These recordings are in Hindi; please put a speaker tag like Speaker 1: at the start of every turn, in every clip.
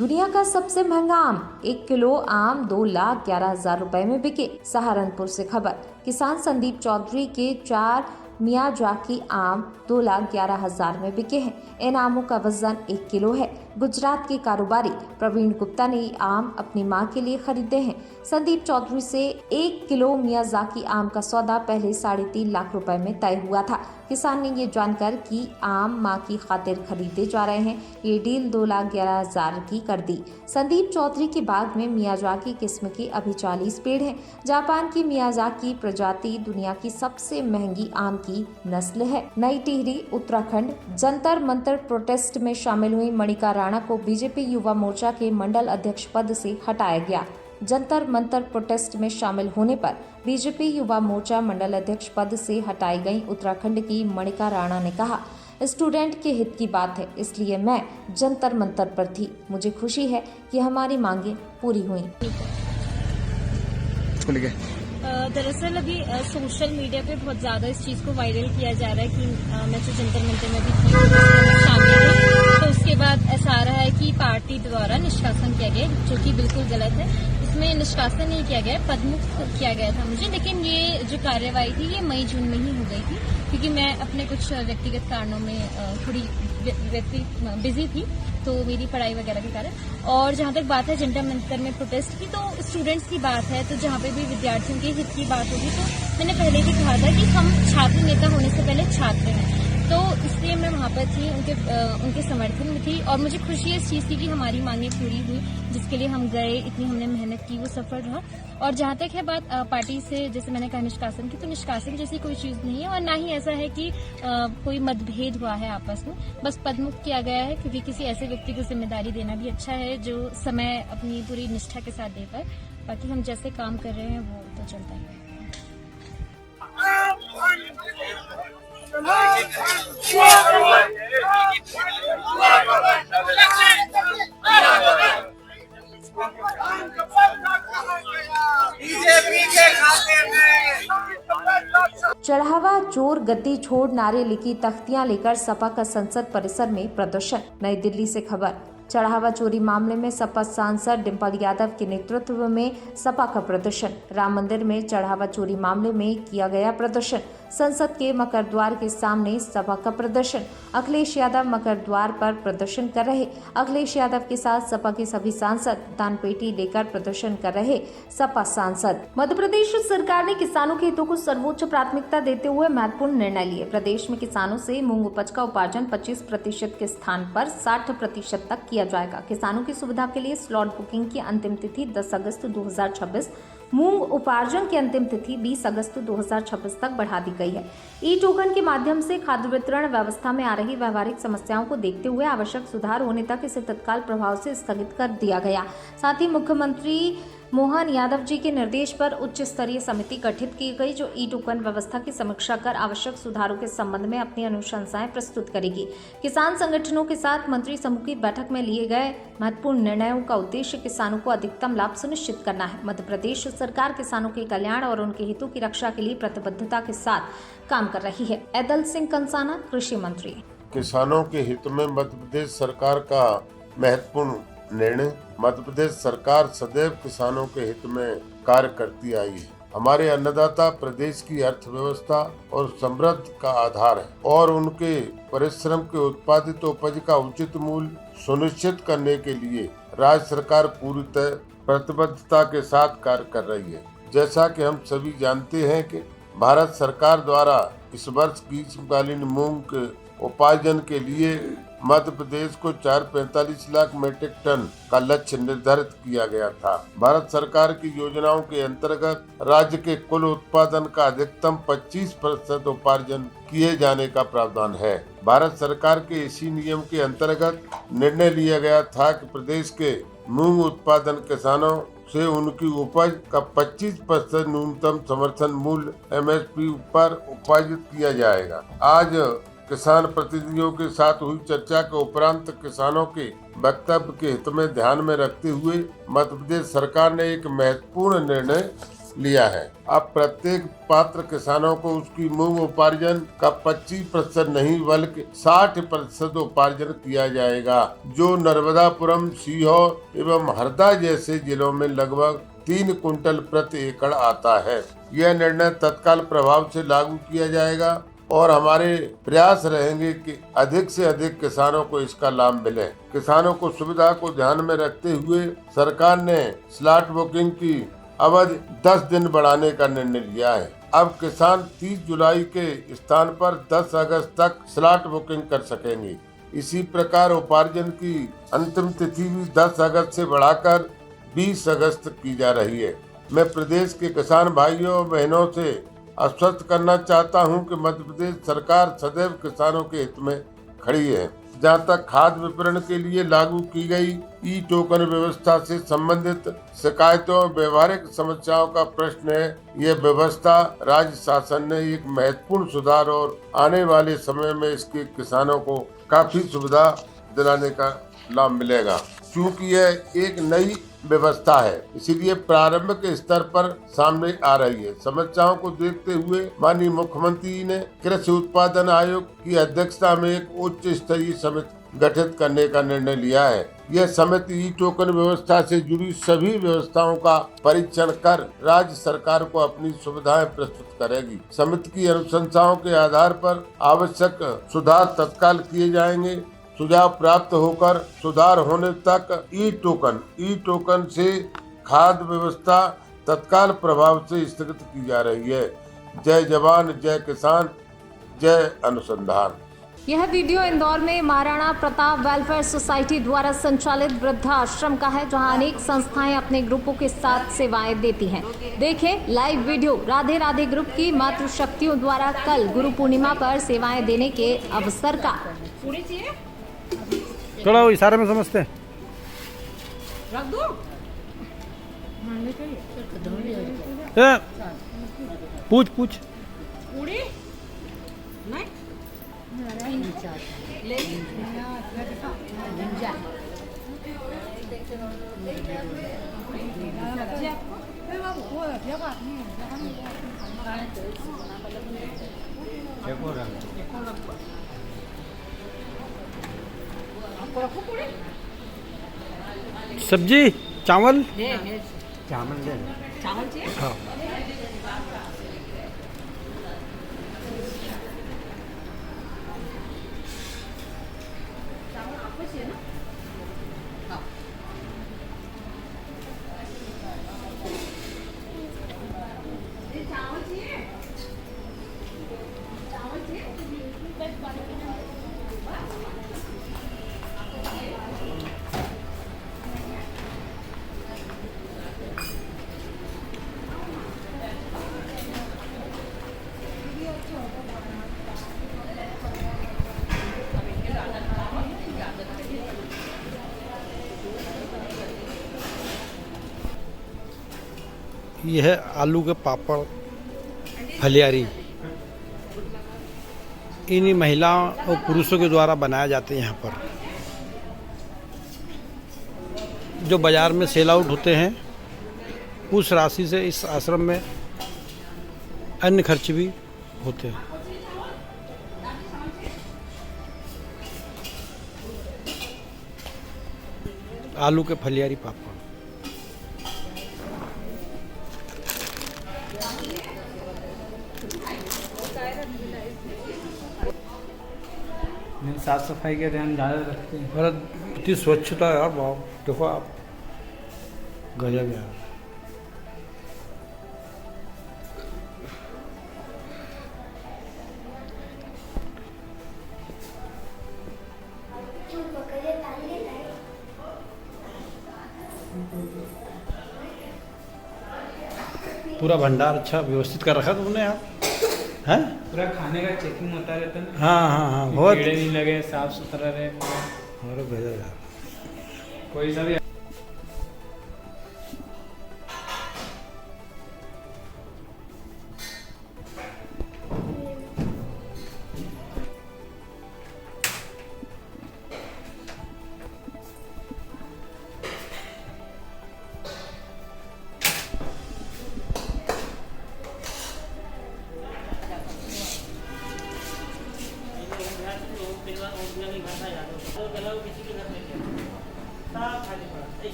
Speaker 1: दुनिया का सबसे महंगा आम, 1 किलो आम 2,11,000 रुपए में बिके। सहारनपुर से खबर, किसान संदीप चौधरी के 4 मियाजाकी आम 2,11,000 में बिके हैं। इन आमों का वजन 1 किलो है। गुजरात के कारोबारी प्रवीण गुप्ता ने ये आम अपनी मां के लिए खरीदे हैं। संदीप चौधरी से 1 किलो मियाजाकी आम का सौदा पहले 3.5 लाख रुपए में तय हुआ था। किसान ने ये जानकर कि आम मां की खातिर खरीदे जा रहे हैं, ये डील 2,11,000 की कर दी। संदीप चौधरी के बाग में मियाजाकी किस्म के अभी 40 पेड़ हैं। जापान की मियाजाकी प्रजाति दुनिया की सबसे महंगी आम की नस्ल है। नई टिहरी उत्तराखंड जंतर मंतर प्रोटेस्ट में शामिल हुई मणिका राणा को बीजेपी युवा मोर्चा के मंडल अध्यक्ष पद से हटाया गया। जंतर मंतर प्रोटेस्ट में शामिल होने पर बीजेपी युवा मोर्चा मंडल अध्यक्ष पद से हटाई गई उत्तराखंड की मणिका राणा ने कहा, स्टूडेंट के हित की बात है, इसलिए मैं जंतर मंतर पर थी। मुझे खुशी है कि हमारी मांगें पूरी हुई।
Speaker 2: दरअसल अभी सोशल मीडिया पे बहुत ज़्यादा इस चीज़ को वायरल किया जा रहा है कि मैं तो जंतर मंतर में भी थी, शामिल हूँ। तो उसके बाद ऐसा आ रहा है कि पार्टी द्वारा निष्कासन किया गया, जो कि बिल्कुल गलत है। इसमें निष्कासन नहीं किया गया, पदमुक्त किया गया था मुझे। लेकिन ये जो कार्यवाही थी ये मई जून में ही हो गई थी, क्योंकि मैं अपने कुछ व्यक्तिगत कारणों में थोड़ी बिजी थी, तो मेरी पढ़ाई वगैरह के कारण। और जहाँ तक बात है जंतर मंतर में प्रोटेस्ट की, तो स्टूडेंट्स की बात है, तो जहाँ पे भी विद्यार्थियों के हित की बात होगी, तो मैंने पहले भी कहा था कि हम छात्र नेता होने से पहले छात्र हैं, तो इसलिए मैं वहाँ पर थी, उनके समर्थन में थी। और मुझे खुशी है इस चीज़ की कि हमारी मांगें पूरी हुई, जिसके लिए हम गए, इतनी हमने मेहनत की, वो सफल रहा। और जहाँ तक है बात पार्टी से, जैसे मैंने कहा निष्कासन की, तो निष्कासन जैसी कोई चीज़ नहीं है, और ना ही ऐसा है कि कोई मतभेद हुआ है आपस में। बस पदमुक्त किया गया है, क्योंकि किसी ऐसे व्यक्ति को जिम्मेदारी देना भी अच्छा है जो समय अपनी पूरी निष्ठा के साथ दे पाए। बाकी हम जैसे काम कर रहे हैं वो तो चलता है।
Speaker 1: चढ़ावा चोर गद्दी छोड़ नारे लिखी तख्तियां लेकर सपा का संसद परिसर में प्रदर्शन। नई दिल्ली से खबर, चढ़ावा चोरी मामले में सपा सांसद डिंपल यादव के नेतृत्व में सपा का प्रदर्शन। राम मंदिर में चढ़ावा चोरी मामले में किया गया प्रदर्शन। संसद के मकर द्वार के सामने सपा का प्रदर्शन। अखिलेश यादव मकर द्वार पर प्रदर्शन कर रहे। अखिलेश यादव के साथ सपा के सभी सांसद दान पेटी लेकर प्रदर्शन कर रहे। सपा सांसद, मध्य प्रदेश सरकार ने किसानों के हितों को सर्वोच्च प्राथमिकता देते हुए महत्वपूर्ण निर्णय लिए। प्रदेश में किसानों से मूंग उपज का उपार्जन 25% के स्थान पर 60% तक किया जाएगा। किसानों की सुविधा के लिए स्लॉट बुकिंग की अंतिम तिथि 10 अगस्त 2026, मूंग उपार्जन की अंतिम तिथि 20 अगस्त 2026 तक बढ़ा दी गई है। ई टोकन के माध्यम से खाद्य वितरण व्यवस्था में आ रही व्यवहारिक समस्याओं को देखते हुए आवश्यक सुधार होने तक इसे तत्काल प्रभाव से स्थगित कर दिया गया। साथ ही मुख्यमंत्री मोहन यादव जी के निर्देश पर उच्च स्तरीय समिति गठित की गई, जो ई टोकन व्यवस्था की समीक्षा कर आवश्यक सुधारों के संबंध में अपनी अनुशंसाएं प्रस्तुत करेगी। किसान संगठनों के साथ मंत्री समूह की बैठक में लिए गए महत्वपूर्ण निर्णयों का उद्देश्य किसानों को अधिकतम लाभ सुनिश्चित करना है। मध्य प्रदेश सरकार किसानों के कल्याण और उनके हितों की रक्षा के लिए प्रतिबद्धता के साथ काम कर रही है। ऐदल सिंह कंसाना, कृषि मंत्री।
Speaker 3: किसानों के हित में मध्य प्रदेश सरकार का महत्वपूर्ण निर्णय। मध्य प्रदेश सरकार सदैव किसानों के हित में कार्य करती आई है। हमारे अन्नदाता प्रदेश की अर्थव्यवस्था और समृद्धि का आधार है, और उनके परिश्रम के उत्पादित उपज का उचित मूल्य सुनिश्चित करने के लिए राज्य सरकार पूरी प्रतिबद्धता के साथ कार्य कर रही है। जैसा कि हम सभी जानते हैं कि भारत सरकार द्वारा इस वर्ष ग्रीष्मकालीन मूंग के उपार्जन के लिए मध्य प्रदेश को 445 लाख मीट्रिक टन का लक्ष्य निर्धारित किया गया था। भारत सरकार की योजनाओं के अंतर्गत राज्य के कुल उत्पादन का अधिकतम 25% उपार्जन किए जाने का प्रावधान है। भारत सरकार के इसी नियम के अंतर्गत निर्णय लिया गया था कि प्रदेश के मूंग उत्पादन किसानों से उनकी उपज का 25% न्यूनतम समर्थन मूल्य MSP पर उपार्जित किया जाएगा। आज किसान प्रतिनिधियों के साथ हुई चर्चा के उपरांत किसानों के वक्तव्य के हित में ध्यान में रखते हुए मध्य प्रदेश सरकार ने एक महत्वपूर्ण निर्णय लिया है। अब प्रत्येक पात्र किसानों को उसकी मूंग उपार्जन का 25% नहीं बल्कि 60% उपार्जन किया जाएगा, जो नर्मदापुरम, सीहोर एवं हरदा जैसे जिलों में लगभग 3 कुंटल प्रति एकड़ आता है। यह निर्णय तत्काल प्रभाव से लागू किया जाएगा और हमारे प्रयास रहेंगे कि अधिक से अधिक किसानों को इसका लाभ मिले। किसानों को सुविधा को ध्यान में रखते हुए सरकार ने स्लॉट बुकिंग की अवधि 10 दिन बढ़ाने का निर्णय लिया है। अब किसान 30 जुलाई के स्थान पर 10 अगस्त तक स्लॉट बुकिंग कर सकेंगे। इसी प्रकार उपार्जन की अंतिम तिथि भी 10 अगस्त से बढ़ाकर 20 अगस्त की जा रही है। मैं प्रदेश के किसान भाइयों और बहनों से आश्वस्त करना चाहता हूं कि मध्य प्रदेश सरकार सदैव किसानों के हित में खड़ी है। जहां तक खाद्य वितरण के लिए लागू की गई ई टोकन व्यवस्था से संबंधित शिकायतों और व्यवहारिक समस्याओं का प्रश्न है, यह व्यवस्था राज्य शासन ने एक महत्वपूर्ण सुधार और आने वाले समय में इसके किसानों को काफी सुविधा दिलाने का लाभ मिलेगा। चूँकि यह एक नई व्यवस्था है, इसीलिए प्रारंभिक स्तर पर सामने आ रही है। समस्याओं को देखते हुए माननीय मुख्यमंत्री ने कृषि उत्पादन आयोग की अध्यक्षता में एक उच्च स्तरीय समिति गठित करने का निर्णय लिया है। यह समिति ई टोकन व्यवस्था से जुड़ी सभी व्यवस्थाओं का परीक्षण कर राज्य सरकार को अपनी सुविधाएं प्रस्तुत करेगी। समिति की अनुशंसाओं के आधार पर आवश्यक सुधार तत्काल किए जाएंगे। सुझाव प्राप्त होकर सुधार होने तक ई टोकन से खाद्य व्यवस्था तत्काल प्रभाव से स्थगित की जा रही है। जय जवान, जय किसान, जय अनुसंधान।
Speaker 1: यह वीडियो इंदौर में महाराणा प्रताप वेलफेयर सोसाइटी द्वारा संचालित वृद्धाश्रम का है, जहां अनेक संस्थाएं अपने ग्रुपों के साथ सेवाएं देती हैं। देखें live video Radhe Radhe group की मातृशक्तियों द्वारा कल गुरु पूर्णिमा पर सेवाएं देने के अवसर का।
Speaker 4: थोड़ा वो इशारे में समझते हैं।
Speaker 2: रख दो।
Speaker 4: पूछ
Speaker 2: पूरी नहीं ले
Speaker 4: सब्जी चावल
Speaker 2: चावल चाहिए।
Speaker 4: हाँ। यह है आलू के पापड़ फलियारी। इन्हीं महिलाओं और पुरुषों के द्वारा बनाए जाते हैं। यहाँ पर जो बाज़ार में सेल आउट होते हैं, उस राशि से इस आश्रम में अन्य खर्च भी होते हैं। आलू के फलियारी पापड़।
Speaker 5: 7 सफाई का ध्यान ज़्यादा रखते हैं।
Speaker 4: और इतनी स्वच्छता है यार, वाह देखो आप, गजब यार। पूरा भंडार अच्छा व्यवस्थित कर रखा तुमने यार, हैं?
Speaker 5: पूरा खाने का चेकिंग होता रहता है ना।
Speaker 4: हाँ बहुत।
Speaker 5: कीड़े नहीं लगे, साफ सुथरा रहे पूरा।
Speaker 4: अरे गजब यार।
Speaker 5: कोई सा भी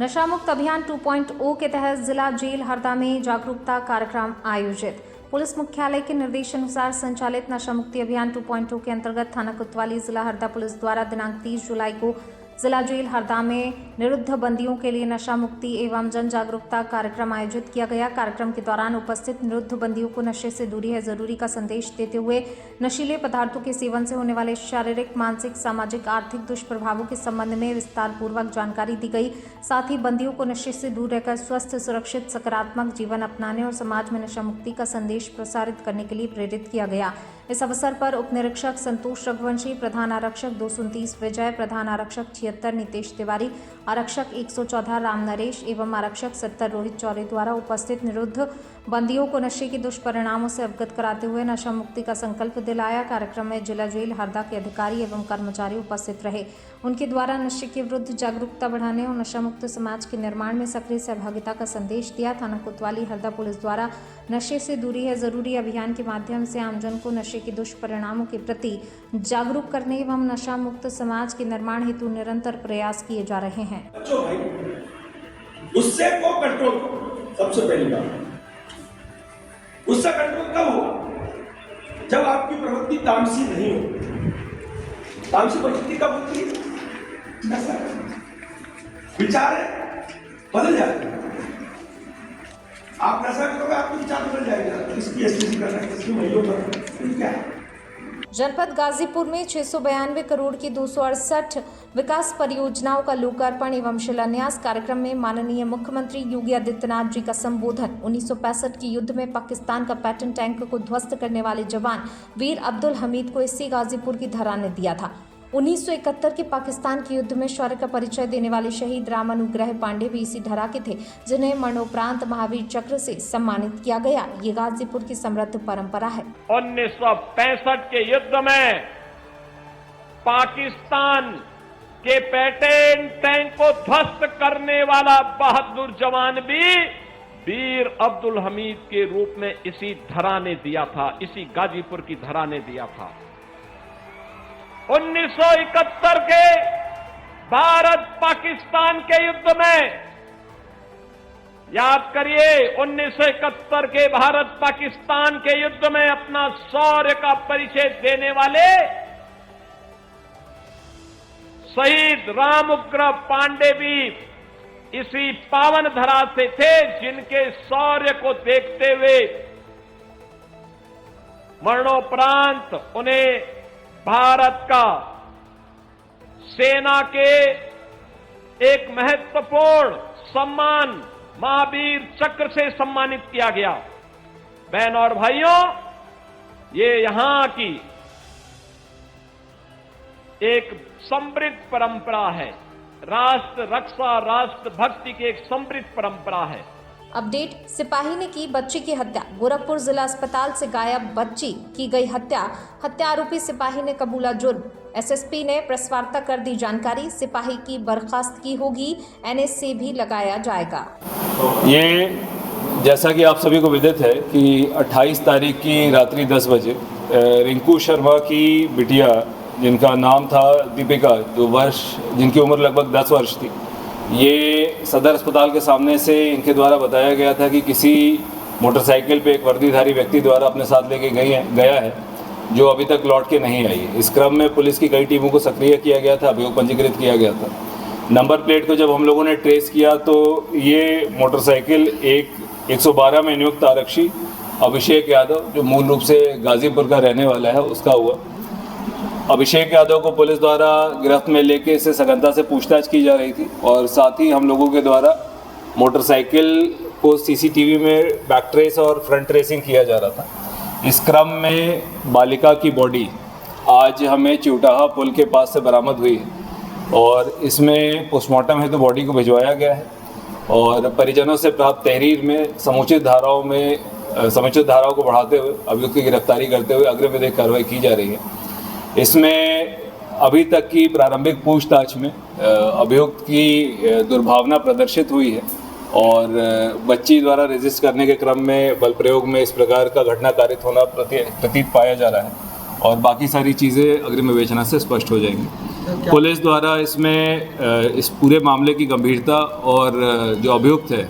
Speaker 1: नशा मुक्त अभियान 2.0 के तहत जिला जेल हरदा में जागरूकता कार्यक्रम आयोजित। पुलिस मुख्यालय के निर्देशानुसार संचालित नशा मुक्ति अभियान 2.0 के अंतर्गत थाना कोतवाली जिला हरदा पुलिस द्वारा दिनांक 30 जुलाई को जिला जेल हरदा में निरुद्ध बंदियों के लिए नशा मुक्ति एवं जन जागरूकता कार्यक्रम आयोजित किया गया। कार्यक्रम के दौरान उपस्थित निरुद्ध बंदियों को नशे से दूरी है जरूरी का संदेश देते हुए नशीले पदार्थों के सेवन से होने वाले शारीरिक, मानसिक, सामाजिक, आर्थिक दुष्प्रभावों के संबंध में विस्तार पूर्वक जानकारी दी गई। साथ ही बंदियों को नशे से दूर रहकर स्वस्थ, सुरक्षित, सकारात्मक जीवन अपनाने और समाज में नशा मुक्ति का संदेश प्रसारित करने के लिए प्रेरित किया गया। इस अवसर पर उप निरीक्षक संतोष रघुवंशी, प्रधान आरक्षक 229 विजय, प्रधान आरक्षक 76 नितेश तिवारी, आरक्षक 114 राम नरेश एवं आरक्षक 70 रोहित चौरे द्वारा उपस्थित निरुद्ध बंदियों को नशे के दुष्परिणामों से अवगत कराते हुए नशा मुक्ति का संकल्प दिलाया। कार्यक्रम में जिला जेल हरदा के अधिकारी एवं कर्मचारी उपस्थित रहे। उनके द्वारा नशे के विरुद्ध जागरूकता बढ़ाने और नशा मुक्त समाज के निर्माण में सक्रिय सहभागिता का संदेश दिया। थाना कोतवाली हरदा पुलिस द्वारा नशे से दूरी है जरूरी अभियान के माध्यम से आमजन को नशे के दुष्परिणामों के प्रति जागरूक करने एवं नशा मुक्त समाज के निर्माण हेतु निरंतर प्रयास किए जा रहे हैं।
Speaker 6: गुस्से को कंट्रोल करो, सबसे पहली बात। गुस्सा कंट्रोल कब होगा? जब आपकी प्रवृत्ति तामसी नहीं हो। तामसी प्रवृत्ति कब होती है? विचार बदल जाते हैं। आप नशा करोगे, आपके विचार बदल जाएगा। किसकी स्थिति करना है, किसकी महिला करना, क्या है?
Speaker 1: जनपद गाजीपुर में 692 करोड़ की 268 विकास परियोजनाओं का लोकार्पण एवं शिलान्यास कार्यक्रम में माननीय मुख्यमंत्री योगी आदित्यनाथ जी का संबोधन। 1965 के युद्ध में पाकिस्तान का पैटर्न टैंक को ध्वस्त करने वाले जवान वीर अब्दुल हमीद को इसी गाजीपुर की धरा ने दिया था। 1971 के पाकिस्तान के युद्ध में शौर्य का परिचय देने वाले शहीद रामानुग्रह पांडे भी इसी धरा के थे, जिन्हें मरणोपरांत महावीर चक्र से सम्मानित किया गया। ये गाजीपुर की समृद्ध परंपरा है।
Speaker 7: 1965 के युद्ध में पाकिस्तान के पैटर्न टैंक को ध्वस्त करने वाला बहादुर जवान भी वीर अब्दुल हमीद के रूप में इसी धरा ने दिया था, इसी गाजीपुर की धरा ने दिया था। 1971 के भारत पाकिस्तान के युद्ध में याद करिए, 1971 के भारत पाकिस्तान के युद्ध में अपना शौर्य का परिचय देने वाले शहीद रामानुग्रह पांडे भी इसी पावन धरा से थे, जिनके शौर्य को देखते हुए मरणोपरांत उन्हें भारत का सेना के एक महत्वपूर्ण सम्मान महावीर चक्र से सम्मानित किया गया। बहन और भाइयों, ये यहां की एक समृद्ध परंपरा है। राष्ट्र रक्षा, राष्ट्र भक्ति की एक समृद्ध परंपरा है।
Speaker 1: अपडेट, सिपाही ने की बच्ची की हत्या। गोरखपुर जिला अस्पताल से गायब बच्ची की गई हत्या आरोपी सिपाही ने कबूला जुर्म। एसएसपी ने प्रेस वार्ता कर दी जानकारी। सिपाही की बर्खास्तगी होगी, एनएसए भी लगाया जाएगा।
Speaker 8: ये जैसा कि आप सभी को विदित है कि 28 तारीख की रात्रि 10 बजे रिंकू शर्मा की बिटिया, जिनका नाम था दीपिका, जिनकी उम्र लगभग 10 वर्ष थी, ये सदर अस्पताल के सामने से इनके द्वारा बताया गया था कि किसी मोटरसाइकिल पे एक वर्दीधारी व्यक्ति द्वारा अपने साथ लेके गया है, जो अभी तक लौट के नहीं आई है। इस क्रम में पुलिस की कई टीमों को सक्रिय किया गया था, अभियोग पंजीकृत किया गया था। नंबर प्लेट को जब हम लोगों ने ट्रेस किया तो ये मोटरसाइकिल एक 112 में नियुक्त आरक्षी अभिषेक यादव, जो मूल रूप से गाजीपुर का रहने वाला है, उसका हुआ। अभिषेक यादव को पुलिस द्वारा गिरफ्त में लेके इससे सघनता से पूछताछ की जा रही थी और साथ ही हम लोगों के द्वारा मोटरसाइकिल को सीसीटीवी में बैक ट्रेस और फ्रंट ट्रेसिंग किया जा रहा था। इस क्रम में बालिका की बॉडी आज हमें चिवटाहा पुल के पास से बरामद हुई है और इसमें पोस्टमार्टम हेतु बॉडी को भिजवाया गया है और परिजनों से प्राप्त तहरीर में समुचित धाराओं को बढ़ाते हुए अभियुक्त की गिरफ्तारी करते हुए अग्रिम विधिक कार्रवाई की जा रही है। इसमें अभी तक की प्रारंभिक पूछताछ में अभियुक्त की दुर्भावना प्रदर्शित हुई है और बच्ची द्वारा रजिस्ट करने के क्रम में बल प्रयोग में इस प्रकार का घटना कारित होना प्रतीत पाया जा रहा है और बाकी सारी चीज़ें अग्रिम विवेचना से स्पष्ट हो जाएंगी। पुलिस द्वारा इसमें इस पूरे मामले की गंभीरता और जो अभियुक्त है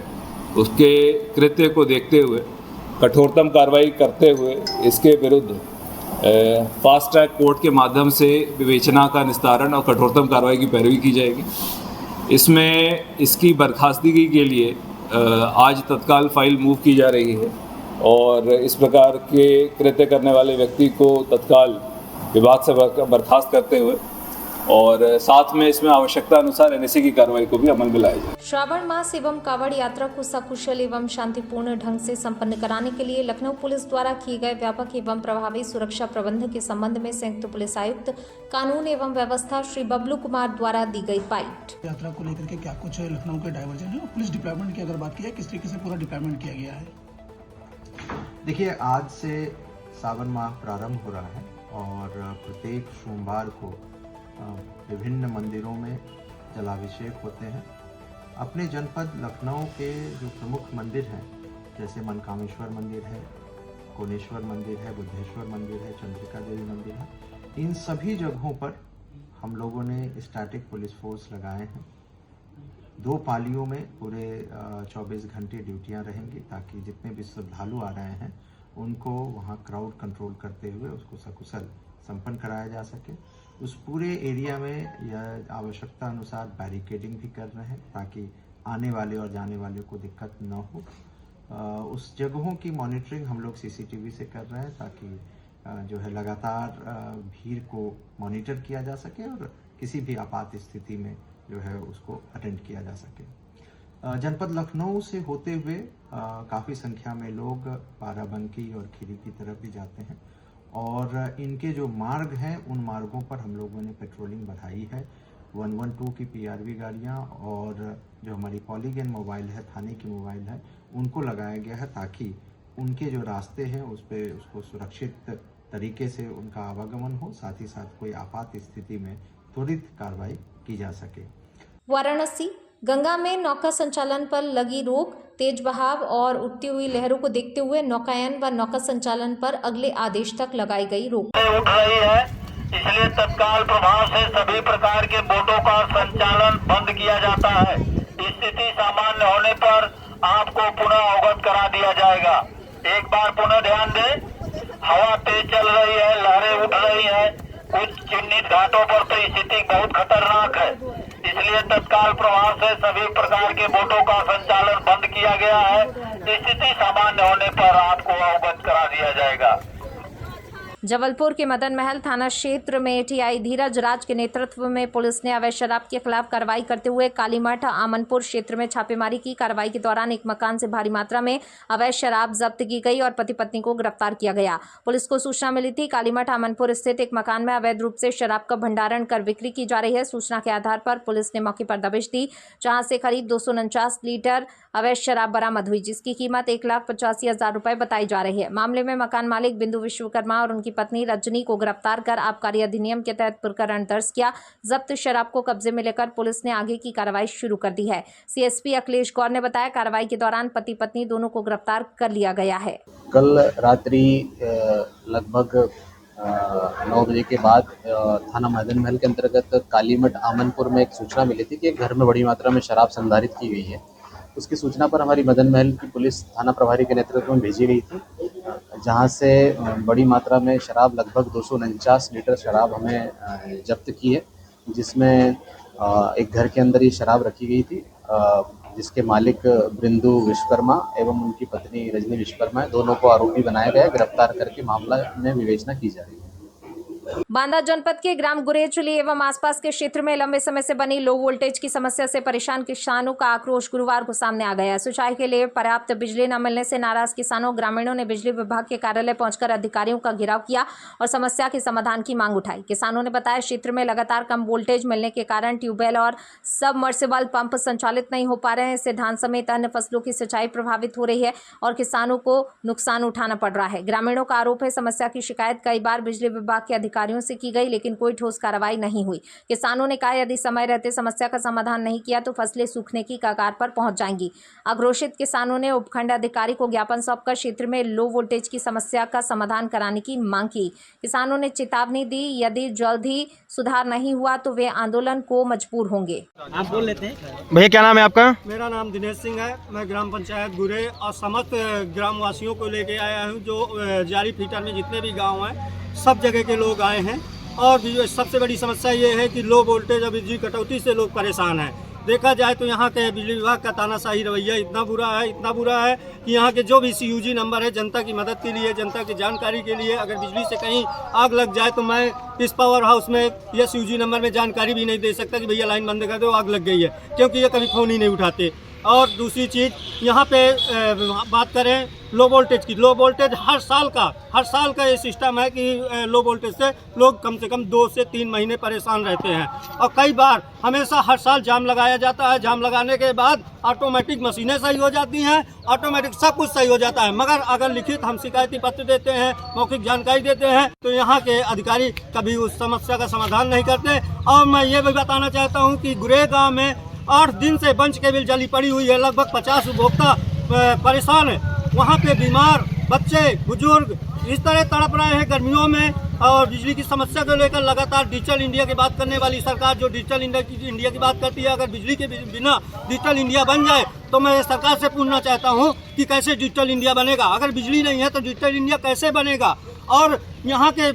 Speaker 8: उसके कृत्य को देखते हुए कठोरतम कार्रवाई करते हुए इसके विरुद्ध फास्ट ट्रैक कोर्ट के माध्यम से विवेचना का निस्तारण और कठोरतम कार्रवाई की पैरवी की जाएगी। इसमें इसकी बर्खास्तगी के लिए आज तत्काल फाइल मूव की जा रही है और इस प्रकार के कृत्य करने वाले व्यक्ति को तत्काल विभाग से बर्खास्त करते हुए और साथ में इसमें आवश्यकता अनुसार एनएसए की कार्रवाई को भी अमल में लाया जाए।
Speaker 1: श्रावण मास एवं कांवड़ यात्रा को सकुशल एवं शांतिपूर्ण ढंग से संपन्न कराने के लिए लखनऊ पुलिस द्वारा किए गए व्यापक एवं प्रभावी सुरक्षा प्रबंध के संबंध में संयुक्त पुलिस आयुक्त कानून एवं व्यवस्था श्री बबलू कुमार द्वारा दी गई बाइट।
Speaker 9: यात्रा को लेकर के क्या कुछ लखनऊ के डायवर्जन है और पुलिस डिप्लॉयमेंट की अगर बात की जाए किस तरीके से पूरा डिप्लॉयमेंट किया गया है?
Speaker 10: देखिए, आज से सावन माह प्रारंभ हो रहा है और प्रत्येक सोमवार को विभिन्न मंदिरों में जलाभिषेक होते हैं। अपने जनपद लखनऊ के जो प्रमुख मंदिर हैं जैसे मनकामेश्वर मंदिर है, कोनेश्वर मंदिर है, बुद्धेश्वर मंदिर है, चंद्रिका देवी मंदिर है, इन सभी जगहों पर हम लोगों ने स्टैटिक पुलिस फोर्स लगाए हैं। 2 पालियों में पूरे 24 घंटे ड्यूटियां रहेंगी ताकि जितने भी श्रद्धालु आ रहे हैं उनको वहां क्राउड कंट्रोल करते हुए उसको सकुशल संपन्न कराया जा सके। उस पूरे एरिया में यह आवश्यकता अनुसार बैरिकेडिंग भी कर रहे हैं ताकि आने वाले और जाने वाले को दिक्कत न हो। उस जगहों की मॉनिटरिंग हम लोग सीसीटीवी से कर रहे हैं ताकि जो है लगातार भीड़ को मॉनिटर किया जा सके और किसी भी आपात स्थिति में जो है उसको अटेंड किया जा सके। जनपद लखनऊ से होते हुए काफ़ी संख्या में लोग बाराबंकी और खीरी की तरफ भी जाते हैं और इनके जो मार्ग हैं उन मार्गों पर हम लोगों ने पेट्रोलिंग बढ़ाई है। 112 की पीआरवी गाड़ियां और जो हमारी पॉलीगन मोबाइल है, थाने की मोबाइल है, उनको लगाया गया है ताकि उनके जो रास्ते हैं उस पर उसको सुरक्षित तरीके से उनका आवागमन हो, साथ ही साथ कोई आपात स्थिति में त्वरित कार्रवाई की जा सके।
Speaker 1: वाराणसी गंगा में नौका संचालन पर लगी रोक, तेज बहाव और उठती हुई लहरों को देखते हुए नौकायन व नौका संचालन पर अगले आदेश तक लगाई गई रोक
Speaker 11: उठ रही है, इसलिए तत्काल प्रभाव से सभी प्रकार के बोटों का संचालन बंद किया जाता है। स्थिति सामान्य होने पर आपको पुनः अवगत करा दिया जाएगा। एक बार पुनः ध्यान दें, हवा तेज चल रही है, लहरें उठ रही है, कुछ चिन्हित घाटों पर तो स्थिति बहुत खतरनाक है, इसलिए तत्काल प्रभाव से सभी प्रकार के बोटों का संचालन बंद किया गया है। स्थिति सामान्य होने पर आपको अवगत करा दिया जाएगा।
Speaker 1: जबलपुर के मदन महल थाना क्षेत्र में टीआई धीरज राज के नेतृत्व में पुलिस ने अवैध शराब के खिलाफ कार्रवाई करते हुए कालीमठ आमनपुर क्षेत्र में छापेमारी की। कार्रवाई के दौरान एक मकान से भारी मात्रा में अवैध शराब जब्त की गई और पति पत्नी को गिरफ्तार किया गया। पुलिस को सूचना मिली थी कालीमठ आमनपुर स्थित एक मकान में अवैध रूप से शराब का भंडारण कर बिक्री की जा रही है। सूचना के आधार पर पुलिस ने मौके पर दबिश दी, जहाँ से करीब 249 लीटर अवैध शराब बरामद हुई, जिसकी कीमत 1,85,000 रुपए बताई जा रही है। मामले में मकान मालिक बिंदु विश्वकर्मा और उनकी पत्नी रजनी को गिरफ्तार कर आबकारी अधिनियम के तहत प्रकरण दर्ज किया। जब्त शराब को कब्जे में लेकर पुलिस ने आगे की कार्रवाई शुरू कर दी है। सीएसपी अखिलेश गौर ने बताया, कार्रवाई के दौरान पति पत्नी दोनों को गिरफ्तार कर लिया गया है।
Speaker 12: कल रात्रि लगभग 9 बजे के बाद थाना मदन महल के अंतर्गत कालीमठ आमनपुर में एक सूचना मिली थी कि एक घर में बड़ी मात्रा में शराब संधारित की गई है। उसकी सूचना पर हमारी मदन महल की पुलिस थाना प्रभारी के नेतृत्व में भेजी गई थी, जहां से बड़ी मात्रा में शराब, लगभग 249 लीटर शराब हमें जब्त की है, जिसमें एक घर के अंदर ये शराब रखी गई थी, जिसके मालिक बृंदु विश्वकर्मा एवं उनकी पत्नी रजनी विश्वकर्मा है। दोनों को आरोपी बनाया गया है। गिरफ्तार करके मामला में विवेचना की जा रही है।
Speaker 1: बांदा जनपद के ग्राम गुरेचली एवं आसपास के क्षेत्र में लंबे समय से बनी लो वोल्टेज की समस्या से परेशान किसानों का आक्रोश गुरुवार को सामने आ गया। सिंचाई के लिए पर्याप्त बिजली न मिलने से नाराज किसानों ग्रामीणों ने बिजली विभाग के कार्यालय पहुंचकर अधिकारियों का घेराव किया और समस्या के समाधान की मांग उठाई। किसानों ने बताया क्षेत्र में लगातार कम वोल्टेज मिलने के कारण ट्यूबवेल और सबमर्सिबल पंप संचालित नहीं हो पा रहे हैं। इससे धान समेत अन्य फसलों की सिंचाई प्रभावित हो रही है और किसानों को नुकसान उठाना पड़ रहा है। ग्रामीणों का आरोप है समस्या की शिकायत कई बार बिजली विभाग के अधिकारियों से की गई, लेकिन कोई ठोस कार्रवाई नहीं हुई। किसानों ने कहा यदि समय रहते समस्या का समाधान नहीं किया तो फसलें सूखने की कगार पर पहुंच जाएंगी। आक्रोशित किसानों ने उपखंड अधिकारी को ज्ञापन सौंपकर क्षेत्र में लो वोल्टेज की समस्या का समाधान कराने की मांग की। किसानों ने चेतावनी दी यदि जल्द ही सुधार नहीं हुआ तो वे आंदोलन को मजबूर होंगे।
Speaker 5: आप बोल लेते हैं।
Speaker 4: भैया क्या नाम है आपका?
Speaker 13: मेरा नाम दिनेश सिंह है। मैं ग्राम पंचायत गुरे और समस्त ग्रामवासियों को लेके आया हूँ। जो जारी फीटर में जितने भी गांव हैं सब जगह के लोग आए हैं और सबसे बड़ी समस्या ये है कि लो वोल्टेज और बिजली कटौती से लोग परेशान हैं। देखा जाए तो यहाँ के बिजली विभाग का तानाशाही रवैया इतना बुरा है कि यहाँ के जो भी CUG नंबर है जनता की मदद के लिए, जनता की जानकारी के लिए, अगर बिजली से कहीं आग लग जाए तो मैं इस पावर हाउस में या CUG नंबर में जानकारी भी नहीं दे सकता कि भैया लाइन बंद कर दो, आग लग गई है, क्योंकि ये कभी फ़ोन ही नहीं उठाते। और दूसरी चीज़ यहाँ पे बात करें लो वोल्टेज की, लो वोल्टेज हर साल का ये सिस्टम है कि लो वोल्टेज से लोग कम से कम 2 से 3 महीने परेशान रहते हैं और कई बार हमेशा हर साल जाम लगाया जाता है। जाम लगाने के बाद ऑटोमेटिक मशीनें सही हो जाती हैं, ऑटोमेटिक सब कुछ सही हो जाता है, मगर अगर लिखित हम शिकायती पत्र देते हैं, मौखिक जानकारी देते हैं तो यहाँ के अधिकारी कभी उस समस्या का समाधान नहीं करते। और मैं ये भी बताना चाहता हूँ कि गुरे गाँव में 8 दिन से बंच केबल जली पड़ी हुई है। लगभग 50 उपभोक्ता परेशान है। वहाँ पे बीमार बच्चे, बुजुर्ग इस तरह तड़प रहे हैं गर्मियों में। और बिजली की समस्या को लेकर लगातार डिजिटल इंडिया की बात करने वाली सरकार जो डिजिटल इंडिया की बात करती है, अगर बिजली के बिना डिजिटल इंडिया बन जाए तो मैं सरकार से पूछना चाहता हूँ कि कैसे डिजिटल इंडिया बनेगा। अगर बिजली नहीं है तो डिजिटल इंडिया कैसे बनेगा। और यहाँ के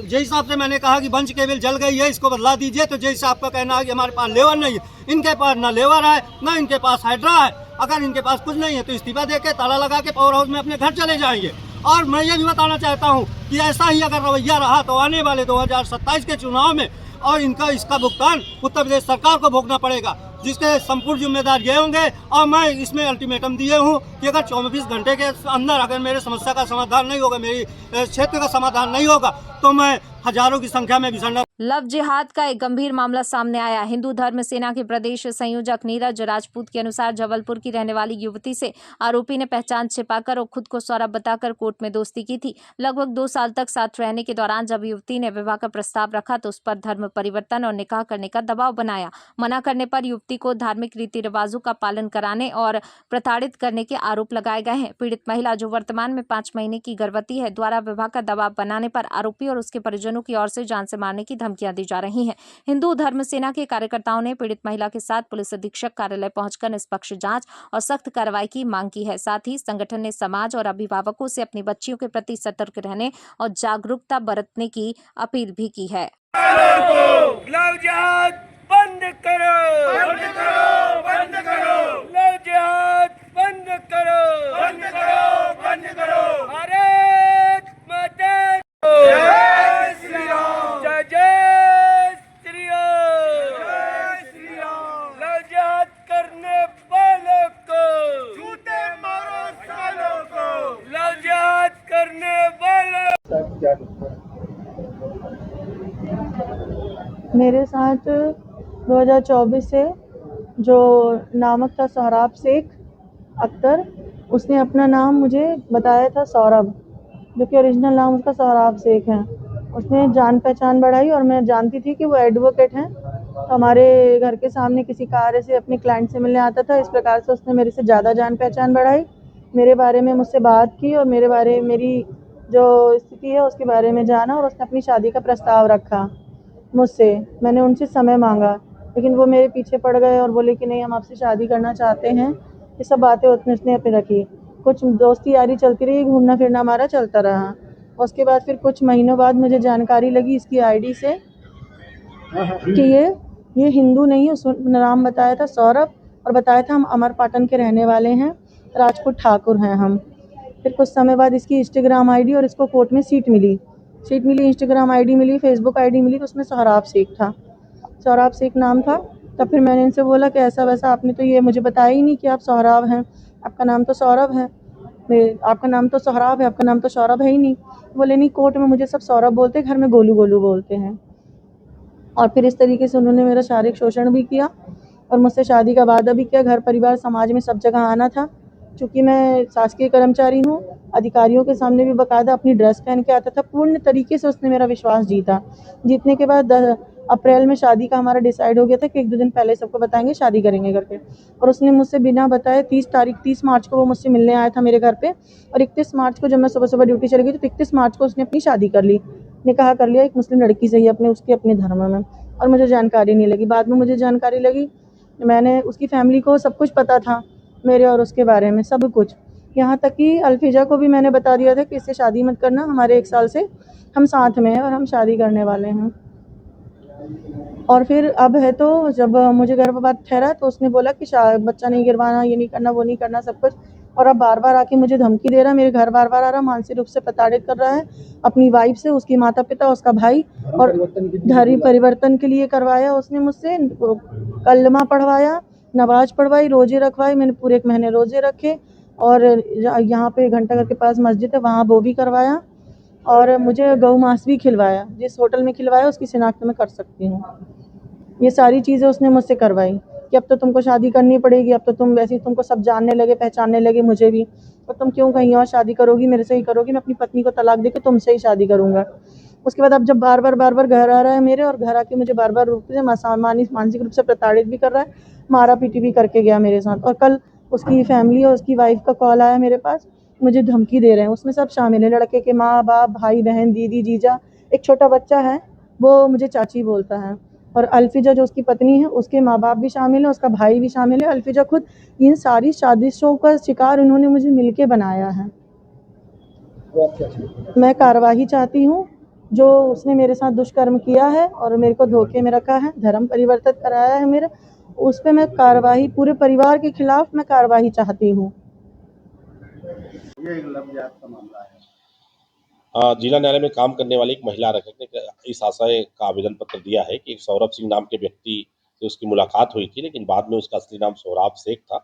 Speaker 13: जय साहब से मैंने कहा कि बंच केबल जल गई है, इसको बदला दीजिए, तो जय साहब का कहना है कि हमारे पास लेवर नहीं है। इनके पास ना लेवर है ना इनके पास हाइड्रा है। अगर इनके पास कुछ नहीं है तो इस्तीफा देके ताला लगा के पावर हाउस में अपने घर चले जाएंगे। और मैं ये भी बताना चाहता हूँ कि ऐसा ही अगर रवैया रहा तो आने वाले 2027 के चुनाव में और इसका भुगतान उत्तर प्रदेश सरकार को भोगना पड़ेगा, जिसके संपूर्ण जिम्मेदार ये होंगे। और मैं इसमें अल्टीमेटम दिए हूँ कि अगर 24 घंटे के अंदर अगर मेरे समस्या का समाधान नहीं होगा, मेरी क्षेत्र का समाधान नहीं होगा तो मैं हजारों की संख्या में भीषण
Speaker 1: लव जिहाद का एक गंभीर मामला सामने आया। हिंदू धर्म सेना के प्रदेश संयोजक नीरज राजपूत के अनुसार जबलपुर की रहने वाली युवती से आरोपी ने पहचान छिपाकर और खुद को सौरभ बताकर कोर्ट में दोस्ती की थी। लगभग 2 साल तक साथ रहने के दौरान जब युवती ने विवाह का प्रस्ताव रखा तो उस पर धर्म परिवर्तन और निकाह करने का दबाव बनाया। मना करने पर युवती को धार्मिक रीति रिवाजों का पालन कराने और प्रताड़ित करने के आरोप लगाए गए हैं। पीड़ित महिला जो वर्तमान में 5 महीने की गर्भवती है द्वारा विवाह का दबाव बनाने पर आरोपी और उसके परिजनों की ओर से जान से मारने की धमकियां दी जा रही हैं। हिंदू धर्म सेना के कार्यकर्ताओं ने पीड़ित महिला के साथ पुलिस अधीक्षक कार्यालय पहुंचकर निष्पक्ष जांच और सख्त कार्रवाई की मांग की है। साथ ही संगठन ने समाज और अभिभावकों से अपनी बच्चियों के प्रति सतर्क रहने और जागरूकता बरतने की अपील भी की है।
Speaker 6: लव जिहाद बंद करो, बंद करो, बंद करो, लव जिहाद बंद करो, बंद करो, बंद करो। भारत माता जय श्री राम, जय जय श्री राम, जय श्री राम। लव जिहाद करने वालों को जूते मारो सालों को, लव जिहाद करने वालों।
Speaker 14: मेरे साथ 2024 से जो नामक था सोहराब शेख अख्तर, उसने अपना नाम मुझे बताया था सौरभ, जो कि ओरिजिनल नाम उसका सोहराब शेख है। उसने जान पहचान बढ़ाई और मैं जानती थी कि वो एडवोकेट हैं, तो हमारे घर के सामने किसी कार्य से अपने क्लाइंट से मिलने आता था। इस प्रकार से उसने मेरे से ज़्यादा जान पहचान बढ़ाई, मेरे बारे में मुझसे बात की और मेरी जो स्थिति है उसके बारे में जाना और उसने अपनी शादी का प्रस्ताव रखा मुझसे। मैंने उनसे समय मांगा लेकिन वो मेरे पीछे पड़ गए और बोले कि नहीं हम आपसे शादी करना चाहते हैं। ये सब बातें उसने अपने रखी। कुछ दोस्ती यारी चलती रही, घूमना फिरना हमारा चलता रहा। उसके बाद फिर कुछ महीनों बाद मुझे जानकारी लगी इसकी आईडी से कि ये हिंदू नहीं है। उसने नाम बताया था सौरभ और बताया था हम अमरपाटन के रहने वाले हैं, राजपूत ठाकुर हैं हम। फिर कुछ समय बाद इसकी इंस्टाग्राम आईडी और इसको कोर्ट में सीट मिली, इंस्टाग्राम आईडी मिली, फेसबुक आईडी मिली, तो उसमें सोहराब शेख था, सोहराब शेख नाम था। तब फिर मैंने इनसे बोला कि ऐसा वैसा आपने तो ये मुझे बताया ही नहीं कि आप सोहराब हैं, आपका नाम तो सौरभ है, आपका नाम तो सोहराब है, आपका नाम तो सौरभ है ही नहीं। बोले नहीं, कोर्ट में मुझे सब सौरभ बोलते हैं, घर में गोलू गोलू बोलते हैं। और फिर इस तरीके से उन्होंने मेरा शारीरिक शोषण भी किया और मुझसे शादी का वादा भी किया। घर परिवार समाज में सब जगह आना था। चूँकि मैं शासकीय कर्मचारी हूँ, अधिकारियों के सामने भी बाकायदा अपनी ड्रेस पहन के आता था। पूर्ण तरीके से उसने मेरा विश्वास जीता। जीतने के बाद अप्रैल में शादी का हमारा डिसाइड हो गया था कि 1-2 दिन पहले सबको बताएंगे, शादी करेंगे करके। और उसने मुझसे बिना बताए 30 मार्च को वो मुझसे मिलने आया था मेरे घर पे, और 31 मार्च को जब मैं सुबह सुबह ड्यूटी चली गई तो 31 मार्च को उसने अपनी शादी कर ली, निकाह कर लिया एक मुस्लिम लड़की से ही अपने धर्म में। और मुझे जानकारी नहीं लगी। बाद में मुझे जानकारी लगी, मैंने उसकी फैमिली को सब कुछ पता था मेरे और उसके बारे में, सब कुछ। यहाँ तक कि अल्फिजा को भी मैंने बता दिया था कि इससे शादी मत करना, हमारे 1 साल से हम साथ में हैं और हम शादी करने वाले हैं। और फिर अब है तो जब मुझे गर्भपात ठहरा तो उसने बोला कि बच्चा नहीं गिरवाना, ये नहीं करना, वो नहीं करना, सब कुछ। और अब बार-बार आके मुझे धमकी दे रहा है, मेरे घर बार-बार आ रहा है, मानसिक रूप से प्रताड़ित कर रहा है अपनी वाइफ से, उसकी माता-पिता, उसका भाई। और धर्म परिवर्तन के लिए करवाया उसने मुझसे, कलमा पढ़वाया, नमाज पढ़वाई, रोजे रखवाए। मैंने पूरे 1 महीने रोजे रखे। और यहाँ पे घंटाघर के पास मस्जिद है, वहाँ वो भी करवाया। और मुझे गौ मांस भी खिलवाया। जिस होटल में खिलवाया उसकी शिनाख्त मैं कर सकती हूँ। ये सारी चीज़ें उसने मुझसे करवाई कि अब तो तुमको शादी करनी पड़ेगी, अब तो तुम वैसे ही तुमको सब जानने लगे, पहचानने लगे मुझे भी, और तुम क्यों कहीं और शादी करोगी, मेरे से ही करोगी, मैं अपनी पत्नी को तलाक देके तुमसे ही शादी करूँगा। उसके बाद अब जब बार-बार घर आ रहा है मेरे, और घर आके मुझे बार-बार रूप से मानसिक रूप से प्रताड़ित भी कर रहा है, मारा-पीटी भी करके गया मेरे साथ। और कल उसकी फैमिली और उसकी वाइफ का कॉल आया मेरे पास, मुझे धमकी दे रहे हैं। उसमें सब शामिल है, लड़के के माँ-बाप, भाई-बहन, दीदी, जीजा, एक छोटा बच्चा है, वो मुझे चाची बोलता है। और अल्फिजा जो उसकी पत्नी है, उसके माँ-बाप भी शामिल हैं, उसका भाई भी शामिल है। अल्फिजा खुद इन सारी साजिशों का शिकार उन्होंने मुझे मिलके बनाया है। मैं कार्रवाई चाहती हूँ। जो उसने मेरे साथ दुष्कर्म किया है और मेरे को धोखे में रखा है, धर्म परिवर्तित कराया है मेरा, उस पे मैं कार्रवाई, पूरे परिवार के खिलाफ मैं कार्रवाई चाहती हूँ।
Speaker 15: ये लव जिहाद का मामला है। जिला न्यायालय में काम करने वाली एक महिला आरक्षक ने इस आशय का आवेदन पत्र दिया है कि एक सौरभ सिंह नाम के व्यक्ति से उसकी मुलाकात हुई थी, लेकिन बाद में उसका असली नाम सोहराब शेख था,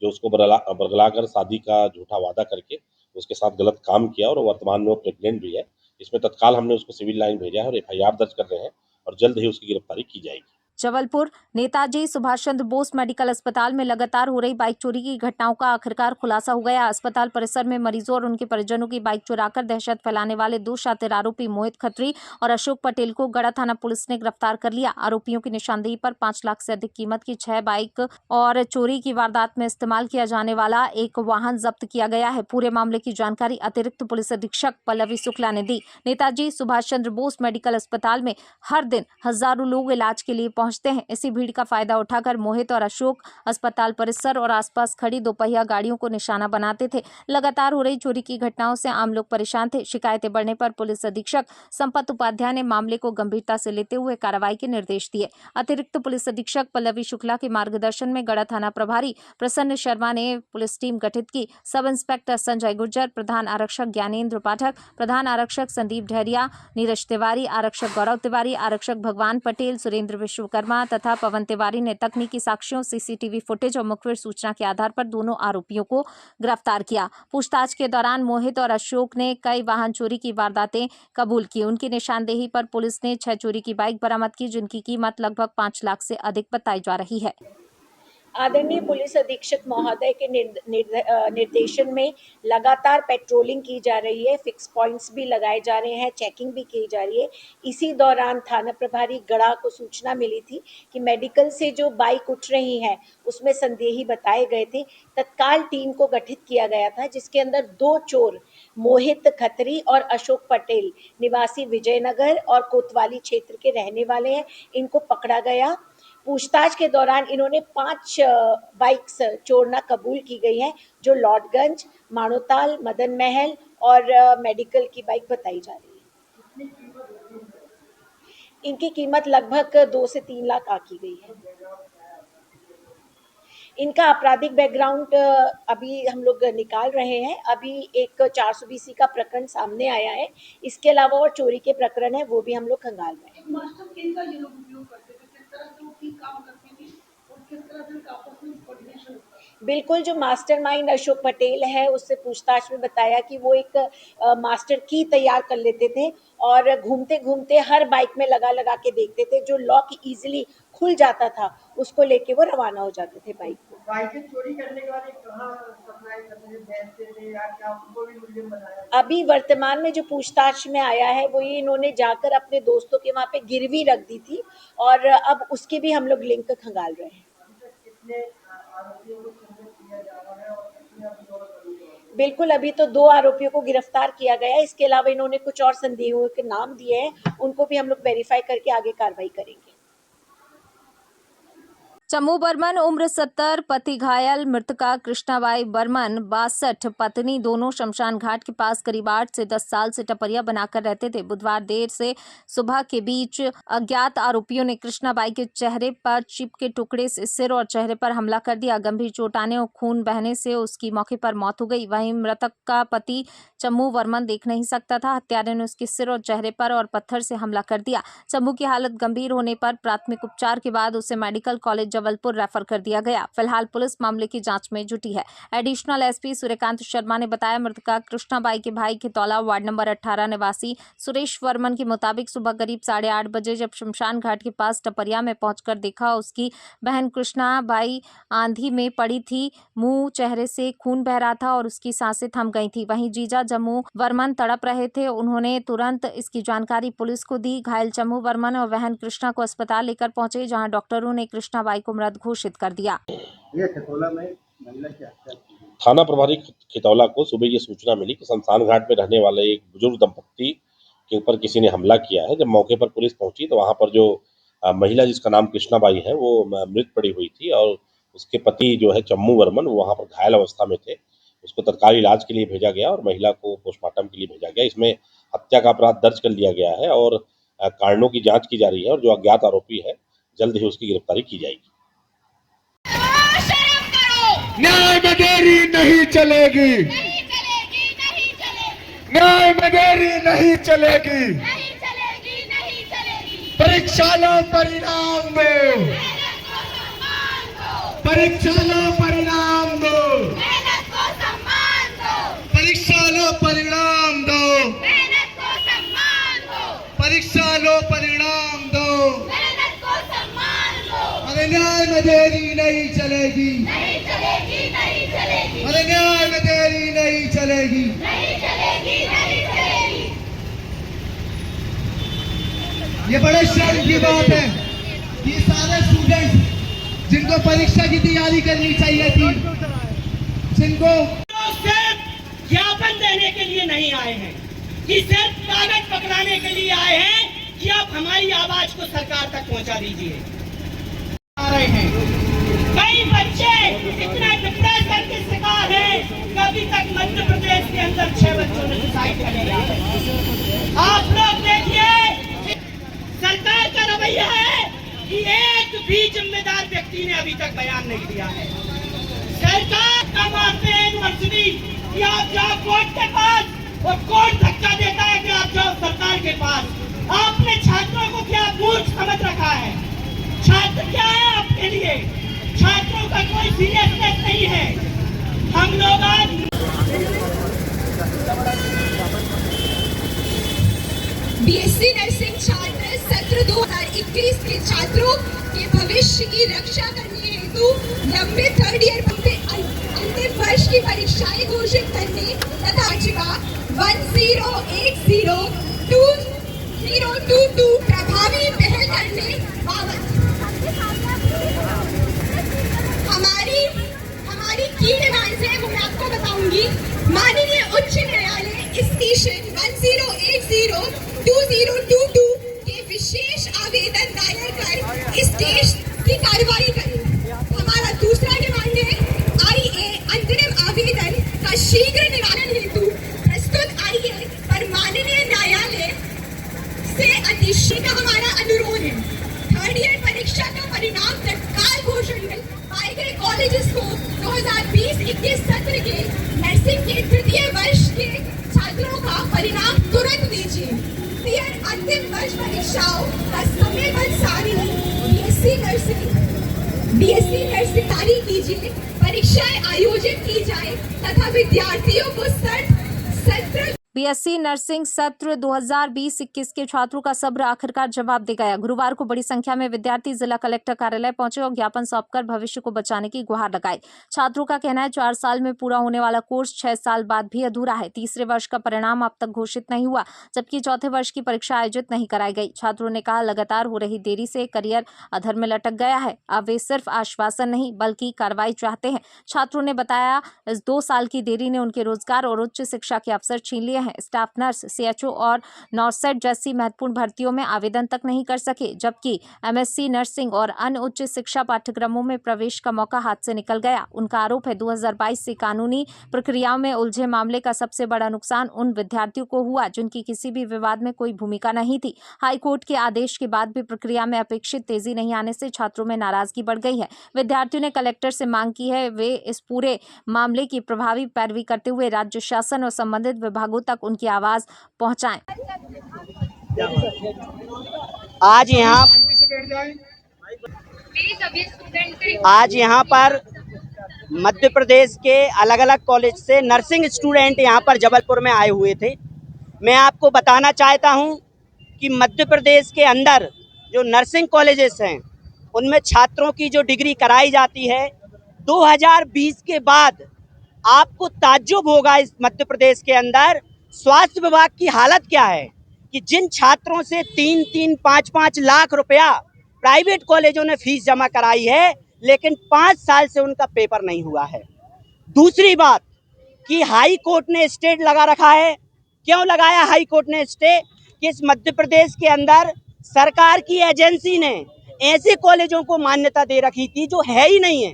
Speaker 15: जो उसको बरगलाकर शादी का झूठा वादा करके उसके साथ गलत काम किया, और वर्तमान में वो प्रेग्नेंट भी है। इसमें तत्काल हमने उसको सिविल लाइन भेजा है और FIR दर्ज कर रहे हैं और जल्द ही उसकी गिरफ्तारी की जाएगी।
Speaker 1: जबलपुर नेताजी सुभाष चंद्र बोस मेडिकल अस्पताल में लगातार हो रही बाइक चोरी की घटनाओं का आखिरकार खुलासा हो गया। अस्पताल परिसर में मरीजों और उनके परिजनों की बाइक चुराकर दहशत फैलाने वाले 2 शातिर आरोपी मोहित खत्री और अशोक पटेल को गड़ा थाना पुलिस ने गिरफ्तार कर लिया। आरोपियों की निशानदेही पर 5 लाख से अधिक कीमत की 6 बाइक और चोरी की वारदात में इस्तेमाल किया जाने वाला एक वाहन जब्त किया गया है। पूरे मामले की जानकारी अतिरिक्त पुलिस अधीक्षक पल्लवी शुक्ला ने दी। नेताजी सुभाष चंद्र बोस मेडिकल अस्पताल में हर दिन हजारों लोग इलाज के लिए पहुंचते हैं। इसी भीड़ का फायदा उठाकर मोहित और अशोक अस्पताल परिसर और आसपास खड़ी दोपहिया गाड़ियों को निशाना बनाते थे। लगातार हो रही चोरी की घटनाओं से आम लोग परेशान थे। शिकायतें बढ़ने पर पुलिस अधीक्षक संपत उपाध्याय ने मामले को गंभीरता से लेते हुए कार्रवाई के निर्देश दिए। अतिरिक्त पुलिस अधीक्षक पल्लवी शुक्ला के मार्गदर्शन में गड़ा थाना प्रभारी प्रसन्न शर्मा ने पुलिस टीम गठित की। सब इंस्पेक्टर संजय गुर्जर, प्रधान आरक्षक ज्ञानेंद्र पाठक, प्रधान आरक्षक संदीप ढहरिया, नीरज तिवारी, आरक्षक गौरव तिवारी, आरक्षक भगवान पटेल, सुरेंद्र विश्वकर्मा तथा पवन तिवारी ने तकनीकी साक्ष्यों, CCTV फुटेज और मुखबिर सूचना के आधार पर दोनों आरोपियों को गिरफ्तार किया। पूछताछ के दौरान मोहित और अशोक ने कई वाहन चोरी की वारदातें कबूल की। उनकी निशानदेही पर पुलिस ने 6 चोरी की बाइक बरामद की, जिनकी कीमत लगभग 5 लाख से अधिक बताई जा रही है।
Speaker 16: आदरणीय पुलिस अधीक्षक महोदय के निर्देशन में लगातार पेट्रोलिंग की जा रही है, फिक्स पॉइंट्स भी लगाए जा रहे हैं, चेकिंग भी की जा रही है। इसी दौरान थाना प्रभारी गढ़ा को सूचना मिली थी कि मेडिकल से जो बाइक उठ रही हैं उसमें संदेही बताए गए थे। तत्काल टीम को गठित किया गया था, जिसके अंदर 2 चोर मोहित खत्री और अशोक पटेल निवासी विजयनगर और कोतवाली क्षेत्र के रहने वाले हैं, इनको पकड़ा गया। पूछताछ के दौरान इन्होंने 5 बाइक्स चोरना कबूल की गई हैं, जो लॉर्डगंज, माणोताल, मदन महल और मेडिकल की बाइक बताई जा रही है। इनकी कीमत लगभग 2 से 3 लाख आकी गई है। इनका आपराधिक बैकग्राउंड अभी हम लोग निकाल रहे हैं। अभी एक 420 का प्रकरण सामने आया है। इसके अलावा और चोरी के प्रकरण है, वो भी हम लोग खंगाल रहे हैं।
Speaker 9: मास्टर किन का ये लोग उपयोग करते थे, किस तरह से वो की काम करती थी और किस तरह से उनका आपस में कोऑर्डिनेशन?
Speaker 16: बिल्कुल, जो मास्टरमाइंड अशोक पटेल है, उससे पूछताछ में बताया कि वो एक मास्टर की तैयार कर लेते थे और घूमते घूमते हर बाइक में लगा लगा के देखते थे। जो लॉक इजीली खुल जाता था, उसको लेके वो रवाना हो जाते थे बाइक को।
Speaker 9: बाइकें चोरी करने के बाद कहाँ सप्लाई करते थे, बेचते थे या क्या उनको भी मुल्जिम बनाया?
Speaker 16: अभी वर्तमान में जो पूछताछ में आया है वो ये, इन्होंने जाकर अपने दोस्तों के वहाँ पे गिरवी रख दी थी और अब उसके भी हम लोग लिंक खंगाल रहे हैं। बिल्कुल, अभी तो 2 आरोपियों को गिरफ्तार किया गया है। इसके अलावा इन्होंने कुछ और संदेहियों के नाम दिए हैं, उनको भी हम लोग वेरीफाई करके आगे कार्रवाई करेंगे।
Speaker 1: चम्मू बर्मन उम्र 70, पति घायल। मृतका कृष्णाबाई बर्मन 62, पत्नी। दोनों शमशान घाट के पास करीब 8 से 10 साल से टपरिया बनाकर रहते थे। बुधवार देर से सुबह के बीच अज्ञात आरोपियों ने कृष्णाबाई के चेहरे पर चिप के टुकड़े से सिर और चेहरे पर हमला कर दिया। गंभीर चोट आने और खून बहने से उसकी मौके पर मौत हो गई। वहीं मृतक का पति चम्मू बर्मन देख नहीं सकता था। हत्यारे ने उसके सिर और चेहरे पर और पत्थर से हमला कर दिया। चम्मू की हालत गंभीर होने पर प्राथमिक उपचार के बाद उसे मेडिकल कॉलेज जबलपुर रेफर कर दिया गया। फिलहाल पुलिस मामले की जांच में जुटी है। एडिशनल एसपी सूर्यकांत शर्मा ने बताया, मृतका कृष्णाबाई के भाई खितौला वार्ड नंबर 18 निवासी सुरेश वर्मन के मुताबिक सुबह करीब 8:30 बजे जब शमशान घाट के पास टपरिया में पहुंचकर देखा उसकी बहन कृष्णाबाई आंधी में पड़ी थी, मुंह चेहरे से खून बह रहा था और उसकी सांसें थम गई थी। वहीं जीजा चम्मू वर्मन तड़प रहे थे। उन्होंने तुरंत इसकी जानकारी पुलिस को दी। घायल चम्मू वर्मन और बहन कृष्णा को अस्पताल लेकर पहुंचे, जहां डॉक्टरों ने कृष्णाबाई को मृत घोषित कर दिया।
Speaker 15: ये खितौला में महिला की हत्या की गई। थाना प्रभारी खितौला को सुबह ये सूचना मिली कि शमशान घाट में रहने वाले एक बुजुर्ग दंपत्ति के ऊपर किसी ने हमला किया है। जब मौके पर पुलिस पहुंची तो वहां पर जो महिला जिसका नाम कृष्णाबाई है वो मृत पड़ी हुई थी और उसके पति जो है चम्मू वर्मन वो वहां पर घायल अवस्था में थे। उसको तत्काल इलाज के लिए भेजा गया और महिला को पोस्टमार्टम के लिए भेजा गया। इसमें हत्या का अपराध दर्ज कर लिया गया है और कारणों की जांच की जा रही है और जो अज्ञात आरोपी है जल्द ही उसकी गिरफ्तारी की जाएगी।
Speaker 17: न्याय में देरी नहीं चलेगी, न्याय में देरी नहीं चलेगी। परीक्षा लो परिणाम दो, परीक्षा लो परिणाम दो, परीक्षा लो परिणाम दो, परीक्षा लो परिणाम दो। अरे न्याय में देरी नहीं चलेगी, अरे न्याय में देरी नहीं चलेगी। ये बड़े शर्म की बात है कि सारे स्टूडेंट जिनको परीक्षा की तैयारी करनी चाहिए थी, जिनको
Speaker 18: सिर्फ ज्ञापन देने के लिए नहीं आए हैं, कि सिर्फ कागज पकड़ाने के लिए आए हैं कि आप हमारी आवाज को सरकार तक पहुंचा दीजिए। आ रहे हैं कई बच्चे इतना डिप्रेशन के शिकार हैं कि अभी तक मध्य प्रदेश के अंदर 6 बच्चों ने सुसाइड कर लिया है। आप लोग देखिए, सरकार का रवैया है कि एक भी जिम्मेदार व्यक्ति ने अभी तक बयान नहीं दिया है। सरकार का मानते हैं यूनिवर्सिटी कि आप जाओ कोर्ट के पास और कोर्ट धक्का देता है कि आप जाओ सरकार के पास। आपने छात्रों को क्या मूर्ख समझ रखा है? छात्र क्या है आपके लिए? छात्रों का कोई सीरियसनेस नहीं है। हम लोग आज
Speaker 19: बीएससी नर्सिंग छात्र सत्र 2021 के छात्रों के भविष्य की रक्षा करने हेतु लंबे 3rd ईयर अंतिम वर्ष की परीक्षाएं घोषित करने तथा 10802022 प्रभावी पहल करने बाबत हमारी की डिमांड्स है, वो मैं आपको बताऊंगी। माननीय उच्च न्यायालय स्टेशन 10802022 के विशेष आवेदन दायर कर इस देश के की कार्रवाई करें। हमारा दूसरा डिमांड है IA अंतरिम आवेदन का शीघ्र निवारण हेतु प्रस्तुत IA पर माननीय न्यायालय से अतिशय का हमारा अनुरोध है। थर्ड ईयर परीक्षा का परिणाम तत्काल घोषण में पाए गए कॉलेजेस को 2020-21 सत्र के नर्सिंग के तृतीय वर्ष के छात्रों का परिणाम तुरंत दीजिए। अंतिम वर्ष परीक्षाओं का समयबद्ध सारणी BSc नर्सिंग जारी कीजिए। परीक्षाएं आयोजित की जाए तथा विद्यार्थियों को सत्र
Speaker 1: BSc नर्सिंग सत्र 2020-21 के छात्रों का सब्र आखिरकार जवाब दे गया। गुरुवार को बड़ी संख्या में विद्यार्थी जिला कलेक्टर कार्यालय पहुंचे और ज्ञापन सौंपकर भविष्य को बचाने की गुहार लगाई। छात्रों का कहना है 4 साल में पूरा होने वाला कोर्स 6 साल बाद भी अधूरा है। तीसरे वर्ष का परिणाम अब तक घोषित नहीं हुआ, जबकि चौथे वर्ष की परीक्षा आयोजित नहीं कराई गई। छात्रों ने कहा लगातार हो रही देरी से करियर अधर में लटक गया है। अब वे सिर्फ आश्वासन नहीं बल्कि कार्रवाई चाहते हैं। छात्रों ने बताया इस 2 साल की देरी ने उनके रोजगार और उच्च शिक्षा के अवसर छीन लिए हैं। स्टाफ नर्स, CHO और नॉर्सेट जैसी महत्वपूर्ण भर्तियों में आवेदन तक नहीं कर सके, जबकि MSc नर्सिंग और अन्य उच्च शिक्षा पाठ्यक्रमों में प्रवेश का मौका हाथ से निकल गया। उनका आरोप है 2022 से कानूनी प्रक्रियाओं में उलझे मामले का सबसे बड़ा नुकसान उन विद्यार्थियों को हुआ जिनकी किसी भी विवाद में कोई भूमिका नहीं थी। हाईकोर्ट के आदेश के बाद भी प्रक्रिया में अपेक्षित तेजी नहीं आने से छात्रों में नाराजगी बढ़ गई है। विद्यार्थियों ने कलेक्टर से मांग की है वे इस पूरे मामले की प्रभावी पैरवी करते हुए राज्य शासन और संबंधित विभागों तक उनकी आवाज पहुंचाएं।
Speaker 18: आज यहाँ पर मध्य प्रदेश के अलग अलग कॉलेज से नर्सिंग स्टूडेंट यहाँ पर जबलपुर में आए हुए थे। मैं आपको बताना चाहता हूँ कि मध्य प्रदेश के अंदर जो नर्सिंग कॉलेजेस हैं उनमें छात्रों की जो डिग्री कराई जाती है 2020 के बाद आपको ताज्जुब होगा इस मध्य प्रदेश के अंदर स्वास्थ्य विभाग की हालत क्या है कि जिन छात्रों से 3-3, 5-5 लाख रुपया प्राइवेट कॉलेजों ने फीस जमा कराई है, लेकिन 5 साल से उनका पेपर नहीं हुआ है। दूसरी बात कि हाई कोर्ट ने स्टे लगा रखा है। क्यों लगाया हाई कोर्ट ने स्टे? कि इस मध्य प्रदेश के अंदर सरकार की एजेंसी ने ऐसे कॉलेजों को मान्यता दे रखी थी जो है ही नहीं है।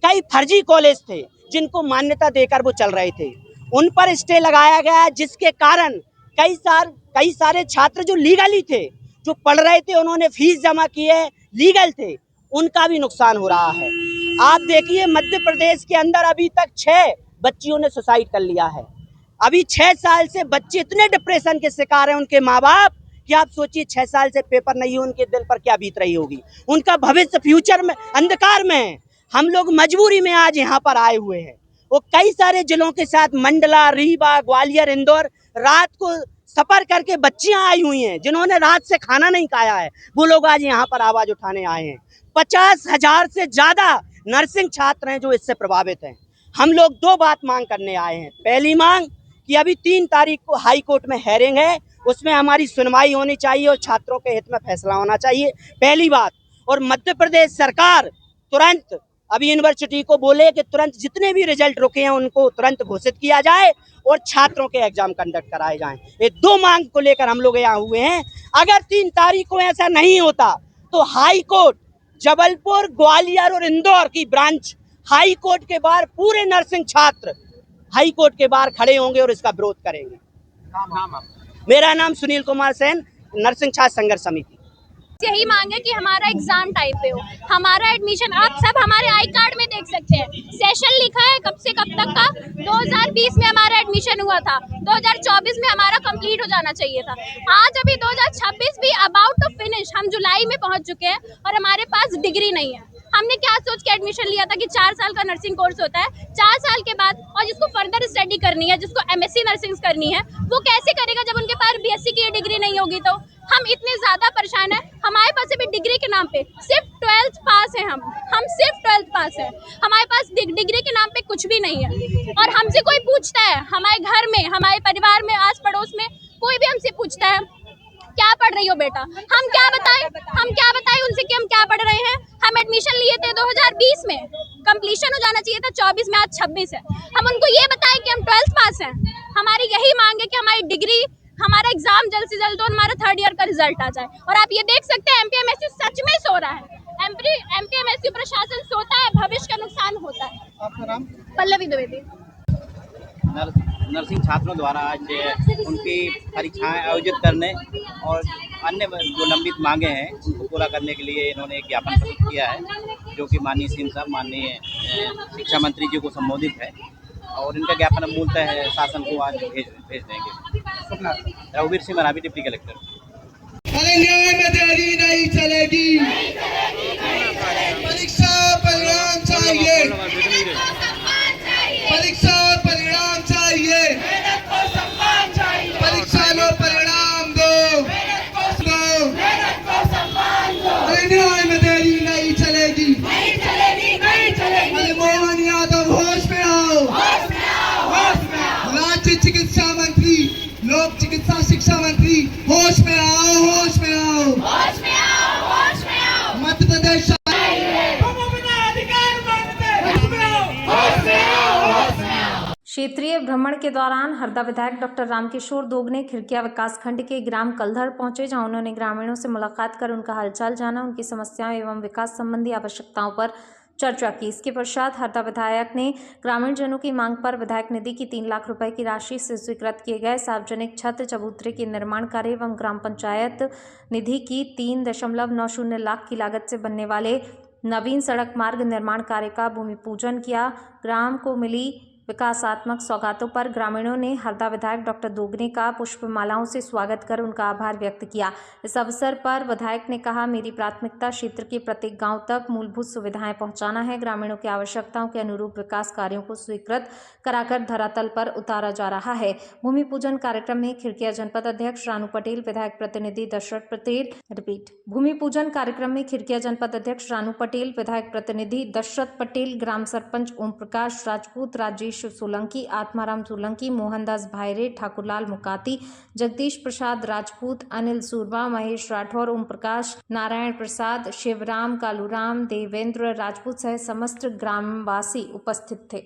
Speaker 18: कई फर्जी कॉलेज थे जिनको मान्यता देकर वो चल रहे थे, उन पर स्टे लगाया गया, जिसके कारण कई सारे छात्र जो लीगली थे, जो पढ़ रहे थे, उन्होंने फीस जमा की है, लीगल थे, उनका भी नुकसान हो रहा है। आप देखिए मध्य प्रदेश के अंदर अभी तक 6 बच्चियों ने सुसाइड कर लिया है। अभी 6 साल से बच्चे इतने डिप्रेशन के शिकार हैं, उनके माँ बाप, कि आप सोचिए 6 साल से पेपर नहीं हो, उनके दिल पर क्या बीत रही होगी। उनका भविष्य फ्यूचर में अंधकार में है। हम लोग मजबूरी में आज यहाँ पर आए हुए हैं। वो कई सारे जिलों के साथ मंडला, रीवा, ग्वालियर, इंदौर रात को सफर करके बच्चियां आई हुई हैं जिन्होंने रात से खाना नहीं खाया है। वो लोग आज यहाँ पर आवाज उठाने आए हैं। 50,000 से ज्यादा नर्सिंग छात्र हैं जो इससे प्रभावित हैं। हम लोग 2 बात मांग करने आए हैं। पहली मांग कि अभी 3 तारीख को हाई कोर्ट में हेयरिंग है, उसमें हमारी सुनवाई होनी चाहिए और छात्रों के हित में फैसला होना चाहिए, पहली बात। और मध्य प्रदेश सरकार तुरंत अभी यूनिवर्सिटी को बोले कि तुरंत जितने भी रिजल्ट रुके हैं उनको तुरंत घोषित किया जाए और छात्रों के एग्जाम कंडक्ट कराए जाएं। ये 2 मांग को लेकर हम लोग यहाँ हुए हैं। अगर 3 तारीख को ऐसा नहीं होता तो हाई कोर्ट, जबलपुर, ग्वालियर और इंदौर की ब्रांच हाई कोर्ट के बाहर पूरे नर्सिंग छात्र हाई कोर्ट के बाहर खड़े होंगे और इसका विरोध करेंगे। मेरा नाम सुनील कुमार सेन, नर्सिंग छात्र संघर्ष समिति।
Speaker 2: यही मांग है कि हमारा एग्जाम टाइम पे हो, हमारा एडमिशन आप सब हमारे आई कार्ड में देख सकते हैं। सेशन लिखा है कब से कब तक का। 2020 में हमारा एडमिशन हुआ था, 2024 में हमारा कंप्लीट हो जाना चाहिए था। आज अभी 2026 भी अबाउट टू फिनिश, हम जुलाई में पहुंच चुके हैं और हमारे पास डिग्री नहीं है। हमने क्या सोच के एडमिशन लिया था कि 4 साल का नर्सिंग कोर्स होता है, 4 साल के बाद, और जिसको फर्दर स्टडी करनी है, जिसको MSc नर्सिंग करनी है, वो कैसे करेगा जब उनके पास BSc की डिग्री नहीं होगी। तो हम इतने ज़्यादा परेशान हैं। हमारे पास अभी डिग्री के नाम पे सिर्फ 12th पास है, हम सिर्फ 12th पास है। हमारे पास डिग्री के नाम पे कुछ भी नहीं है। और हमसे कोई पूछता है, हमारे घर में, हमारे परिवार में, आस पड़ोस में कोई भी हमसे पूछता है क्या पढ़ रही हो बेटा, हम क्या बताएं उनसे कि हम क्या पढ़ रहे हैं। हम एडमिशन लिए थे 2020 में, कंप्लीशन हो जाना चाहिए था 24 में, आज 26 है। हम उनको ये बताएं कि हम 12th पास हैं। हमारी यही मांग है कि हमारी डिग्री, हमारा एग्जाम जल्द से जल्द हो, हमारा 3rd ईयर का रिजल्ट आ जाए। और आप ये देख सकते हैं MPMSU सच में सो रहा है।
Speaker 20: एमपीएमसी प्रशासन सोता है, भविष्य का नुकसान होता है।
Speaker 9: आपका नाम?
Speaker 20: पल्लवी द्विवेदी।
Speaker 21: नर्सिंग छात्रों द्वारा आज उनकी परीक्षाएं आयोजित करने और अन्य जो लंबित मांगे हैं उनको पूरा करने के लिए इन्होंने एक ज्ञापन प्रस्तुत किया है, जो कि माननीय सीएम साहब, माननीय शिक्षा मंत्री जी को संबोधित है और इनका ज्ञापन हम मूलतः शासन को आज भेज देंगे। रघुवीर सिंह मरावी, डिप्टी कलेक्टर।
Speaker 17: अरे न्याय में देरी नहीं चलेगी, परीक्षा परिणाम चाहिए, परीक्षा परिणाम चाहिए, परीक्षा लो परिणाम दो, अरे न्याय में देरी नहीं चलेगी, अरे मोहन यादव होश में आओ, राज्य चिकित्सा मंत्री, लोक चिकित्सा शिक्षा मंत्री होश में आओ, होश में आओ, होश में आओ, होश में आओ, मध्य प्रदेश
Speaker 1: क्षेत्रीय भ्रमण के दौरान हरदा विधायक डॉक्टर रामकिशोर दोगने खिरकिया विकासखंड के ग्राम कलधर पहुंचे, जहां उन्होंने ग्रामीणों से मुलाकात कर उनका हालचाल जाना, उनकी समस्याओं एवं विकास संबंधी आवश्यकताओं पर चर्चा की। इसके पश्चात हरदा विधायक ने ग्रामीण जनों की मांग पर विधायक निधि की 3 लाख रुपए की राशि से स्वीकृत किए गए सार्वजनिक छत चबूतरे के निर्माण कार्य एवं ग्राम पंचायत निधि की 3.90 लाख की लागत से बनने वाले नवीन सड़क मार्ग निर्माण कार्य का भूमि पूजन किया। ग्राम को मिली विकासात्मक सौगातों पर ग्रामीणों ने हरदा विधायक डॉक्टर दोगने का पुष्पमालाओं से स्वागत कर उनका आभार व्यक्त किया। इस अवसर पर विधायक ने कहा, मेरी प्राथमिकता क्षेत्र के प्रत्येक गांव तक मूलभूत सुविधाएं पहुंचाना है। ग्रामीणों की आवश्यकताओं के अनुरूप विकास कार्यों को स्वीकृत कराकर धरातल पर उतारा जा रहा है। भूमि पूजन कार्यक्रम में खिरकिया जनपद अध्यक्ष रानू पटेल, विधायक प्रतिनिधि दशरथ पटेल भूमि पूजन कार्यक्रम में खिरकिया जनपद अध्यक्ष रानू पटेल, विधायक प्रतिनिधि दशरथ पटेल, ग्राम सरपंच ओम प्रकाश राजपूत, राजेश सोलंकी, आत्माराम सोलंकी, मोहनदास भाईरे, ठाकुरलाल मुकाती, जगदीश प्रसाद राजपूत, अनिल सूरवा, महेश राठौर, ओम प्रकाश, नारायण प्रसाद, शिवराम, कालूराम, देवेंद्र राजपूत सहित समस्त ग्रामवासी उपस्थित थे।